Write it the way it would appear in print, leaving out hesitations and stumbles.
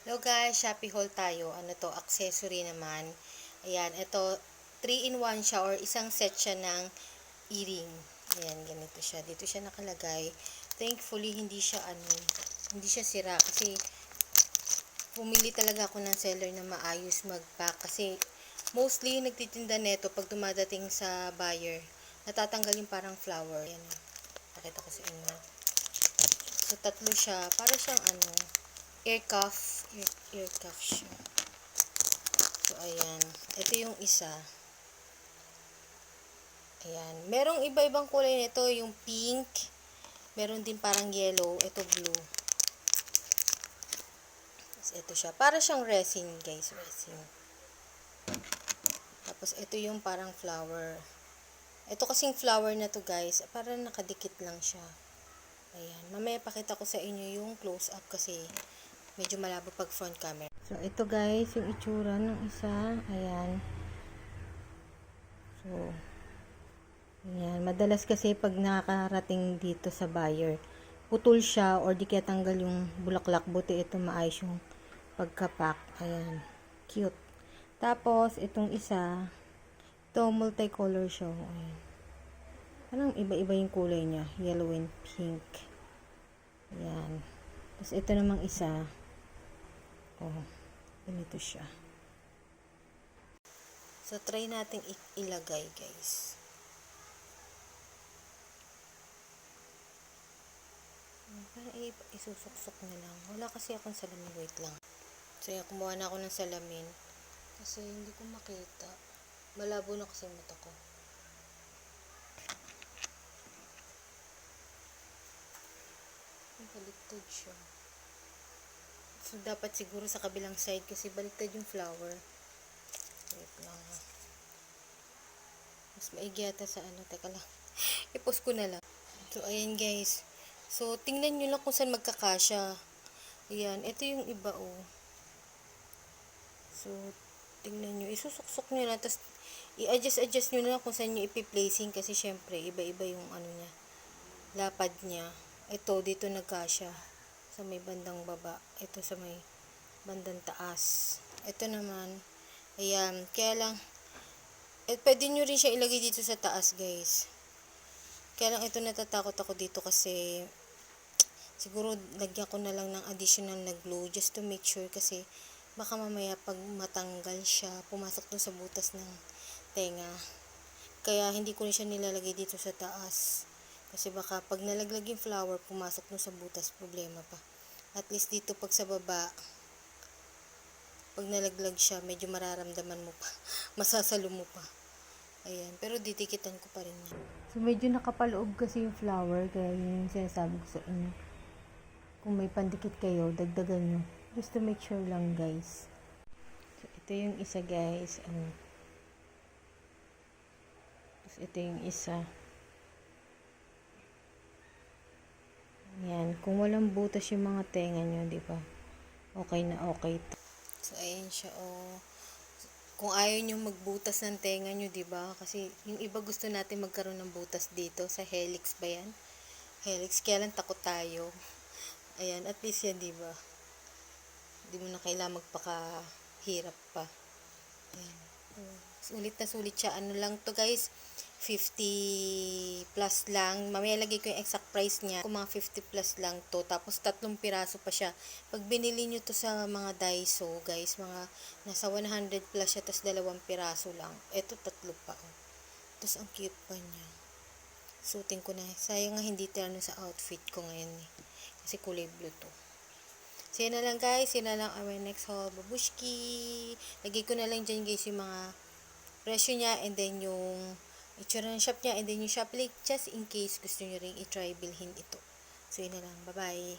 Hello guys, Shopee haul tayo. Ano to, accessory naman. Ayan, ito 3-in-1 siya or isang set siya ng earring. Ayan, ganito siya. Dito siya nakalagay. Thankfully, hindi siya sira kasi pumili talaga ako ng seller na maayos mag-pack kasi mostly nagtitinda neto pag dumadating sa buyer. Natatanggal yung parang flower. Ayan, pakita ko sa inyo. So, tatlo siya. Para siyang ear cuff siya. So, ayan. Ito yung isa. Ayan. Merong iba-ibang kulay nito. Yung pink. Meron din parang yellow. Ito blue. Tapos, ito siya. Para siyang resin, guys. Resin. Tapos, ito yung parang flower. Ito kasing flower na to, guys. Parang nakadikit lang siya. Ayan. Mamaya pakita ko sa inyo yung close-up kasi medyo malabo pag front camera. So, ito guys, yung itsura ng isa. Ayan. So, ayan. Madalas kasi pag nakakarating dito sa buyer, putol siya or di kaya tanggal yung bulaklak. Buti ito maayos yung pagkapak. Ayan. Cute. Tapos, itong isa, ito multicolor siya. Ayan. Parang iba-iba yung kulay niya. Yellow and pink. Ayan. Tapos, ito namang isa. Oh. Ganito siya. So, try natin ilagay, guys. Parang isusuksok na lang. Wala kasi akong salamin. Wait lang. So, yan, kumuha na ako ng salamin. Kasi hindi ko makita. Malabo na kasi mata ko. Baliktad siya. So, dapat siguro sa kabilang side kasi baliktad yung flower. Wait lang. Mas maigi yata sa Teka lang. I-post ko na lang. So, ayan guys. So, tingnan nyo lang kung saan magkakasya. Ayan. Ito yung iba, oh. So, tingnan nyo. Isusuksok nyo na. Tapos, i-adjust nyo na lang kung saan nyo ipi-placing. Kasi, syempre, iba-iba yung niya. Lapad niya. Ito, dito nagkasya. Sa may bandang baba. Ito sa may bandang taas. Ito naman, ayan, kaya lang, pwede nyo rin siya ilagay dito sa taas, guys. Kaya lang ito natatakot ako dito kasi, siguro, lagyan ko na lang ng additional na glue just to make sure kasi, baka mamaya pag matanggal siya, pumasok dun sa butas ng tenga. Kaya, hindi ko rin siya nilalagay dito sa taas. Kasi baka pag nalaglag yung flower, pumasok dun sa butas, problema pa. At least dito pag sa baba, pag nalaglag siya, medyo mararamdaman mo pa. Masasalo mo pa. Ayan. Pero didikitan ko pa rin yan. So, medyo nakapaloob kasi yung flower. Kaya yun yung sinasabi ko sa inyo. Kung may pandikit kayo, dagdagan nyo. Just to make sure lang, guys. So, ito yung isa, guys. Tapos, ito yung isa. Ayan. Kung walang butas yung mga tenga nyo, di ba? Okay na okay. So, ayan siya, oh. Kung ayaw nyo magbutas ng tenga nyo, diba? Kasi, yung iba gusto natin magkaroon ng butas dito. Sa helix ba yan? Helix. Kaya lang takot tayo. Ayan, at least yan, diba? Hindi mo na kailangan magpakahirap pa. Ayan. Sulit na sulit siya. Ano lang to, guys? 50 plus lang. Mamaya lagay ko yung exact price niya. Kung mga 50 plus lang to. Tapos 3 piraso pa siya. Pag binili nyo to sa mga Daiso, guys, mga nasa 100 plus siya. Tapos 2 piraso lang. Ito 3 pa. Oh. Tapos ang cute pa niya. Suotin ko na. Sayang nga hindi terno sa outfit ko ngayon eh. Kasi kulay blue to. So yun na lang guys. Yun na lang our next haul. Babushki. Lagay ko na lang dyan guys yung mga presyo niya and then yung itsura ng shop niya and then yung shop link just in case gusto nyo rin i-try bilhin ito. So, yun na lang. Bye-bye.